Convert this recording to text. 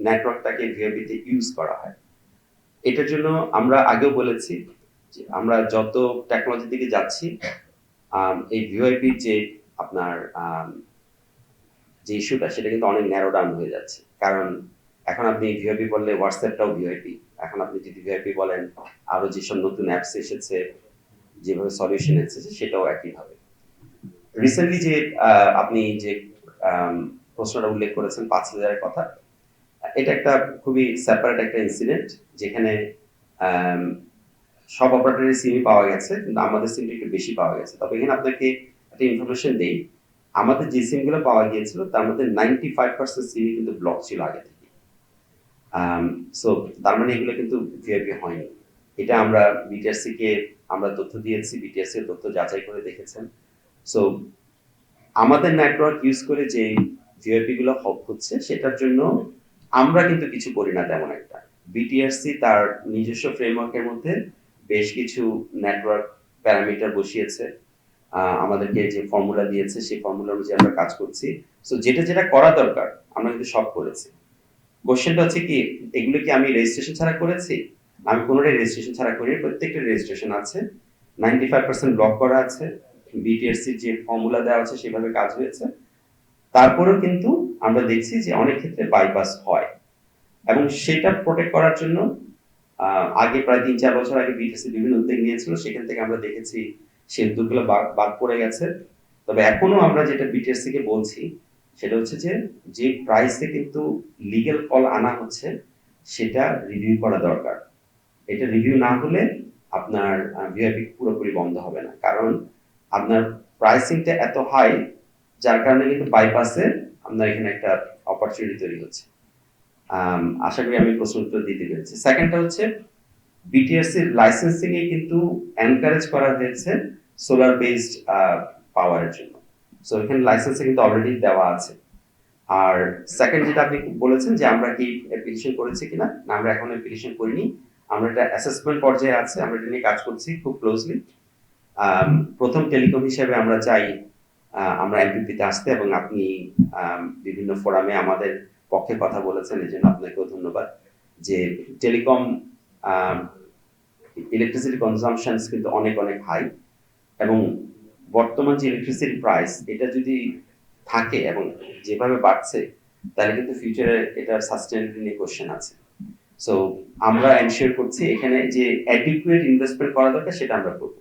নেটওয়ার্কটাকে VIP তে use করা হয়। এটার জন্য আমরা আগেও বলেছি যে আমরা যত টেকনোলজি দিকে যাচ্ছি এই ভিআইপি যে আপনার যে ইস্যুটা সেটা কিন্তু অনেক ন্যারো ডাউন হয়ে যাচ্ছে। কারণ এখন আপনি ভিআইপি বললে হোয়াটসঅ্যাপটাও ভিআইপি। এখন আপনি যদি ভিআইপি বলেন আরো যেসব নতুন অ্যাপস এসেছে, যেভাবে সলিউশন এসেছে সেটাও একইভাবে। রিসেন্টলি যে আপনি যে প্রশ্নটা উল্লেখ করেছেন ৫,০০০-এর কথা, এটা একটা খুবই সেপারেট একটা ইনসিডেন্ট যেখানে সব অপারেটরের সিমই পাওয়া গেছে, কিন্তু আমাদের সিমটা একটু বেশি পাওয়া গেছে। তবে এখানে আপনাকে একটা ইনফরমেশন দেই, আমাদের যে সিমগুলো পাওয়া গিয়েছিল তার মধ্যে 95% সিমই কিন্তু ব্লক ছিল আগে থেকে। সো তার মানে এগুলো কিন্তু ভিআইপি হয়নি। এটা আমরা বিটিআরসি কে আমরা তথ্য দিয়েছি, বিটিআরসি এর তথ্য যাচাই করে দেখেছেন। সো আমাদের নেটওয়ার্ক ইউজ করে যে ভিআইপি গুলো হচ্ছে সেটার জন্য আমরা কিন্তু কিছু করি না তেমন একটা। বিটিআরসি তার নিজস্ব ফ্রেমওয়ার্কের মধ্যে বেশ কিছু নেটওয়ার্ক প্যারামিটার বসিয়েছে, আমাদেরকে যে ফর্মুলা দিয়েছে সেই ফর্মুলা অনুযায়ী আমরা কাজ করছি। সো যেটা যেটা করা দরকার আমরা কিন্তু সব করেছি। কোশ্চেনটা হচ্ছে কি, এগুলো কি আমি রেজিস্ট্রেশন ছাড়া করেছি? আমি কোনোটাই রেজিস্ট্রেশন ছাড়া করিনি, প্রত্যেকটা রেজিস্ট্রেশন আছে, 95% ব্লক করা আছে, বিটিআরসি যে ফর্মুলা দেওয়া আছে সেভাবে কাজ হয়েছে। তারপরেও কিন্তু আমরা দেখছি যে অনেক ক্ষেত্রে বাইপাস হয়, এবং সেটা প্রোটেক্ট করার জন্য আগে প্রায় ৩-৪ বছর আগে বিটিআরসি বিভিন্ন উদ্যোগ নিয়েছিল, সেখান থেকে আমরা দেখেছি সেই উদ্যোগগুলো বাদ পড়ে গেছে। তবে এখনো আমরা যেটা বিটিআরসি কে বলছি সেটা হচ্ছে যে প্রাইসে কিন্তু লিগ্যাল কল আনা হচ্ছে সেটা রিভিউ করা দরকার। এটা রিভিউ না হলে আপনার ভিআইপি পুরোপুরি বন্ধ হবে না, কারণ আপনার প্রাইসিংটা এত হাই যার কারণে কিন্তু বাইপাসে আপনার এখানে একটা অপরচুনিটি তৈরি হচ্ছে। আশা করি আমি প্রশ্ন উত্তর দিতে পেরেছি। সেকেন্ডটা হচ্ছে বিটিআরসি লাইসেন্সিং এ কিন্তু এনকারেজ করা হয়েছে সোলার বেসড পাওয়ারের জন্য। সো এখানে লাইসেন্সে কিন্তু অলরেডি দেওয়া আছে। আর সেকেন্ড যেটা আপনি বলেছেন যে আমরা কি অ্যাপ্লিকেশন করেছি কিনা, না আমরা এখন অ্যাপ্লিকেশন করিনি, আমরা এটা অ্যাসেসমেন্ট পর্যায়ে আছে, আমরা এটা নিয়ে কাজ করছি খুব ক্লোজলি। প্রথম টেলিকম হিসেবে আমরা চাই আমরা এমপিপিতে আসতে, এবং আপনি বিভিন্ন ফোরামে আমাদের পক্ষে কথা বলেছেন, এই জন্য আপনাকেও ধন্যবাদ। যে টেলিকম ইলেকট্রিসিটি কনজাম্পশনস কিন্তু অনেক অনেক হাই, এবং বর্তমান যে ইলেকট্রিসিটি প্রাইস এটা যদি থাকে এবং যেভাবে বাড়ছে তাহলে কিন্তু ফিউচারে এটার সাস্টেইনেবিলিটি নিয়ে কোশ্চেন আছে। সো আমরা এনশিওর করছি এখানে যে অ্যাডিকুয়েট ইনভেস্টমেন্ট করা দরকার সেটা আমরা করব।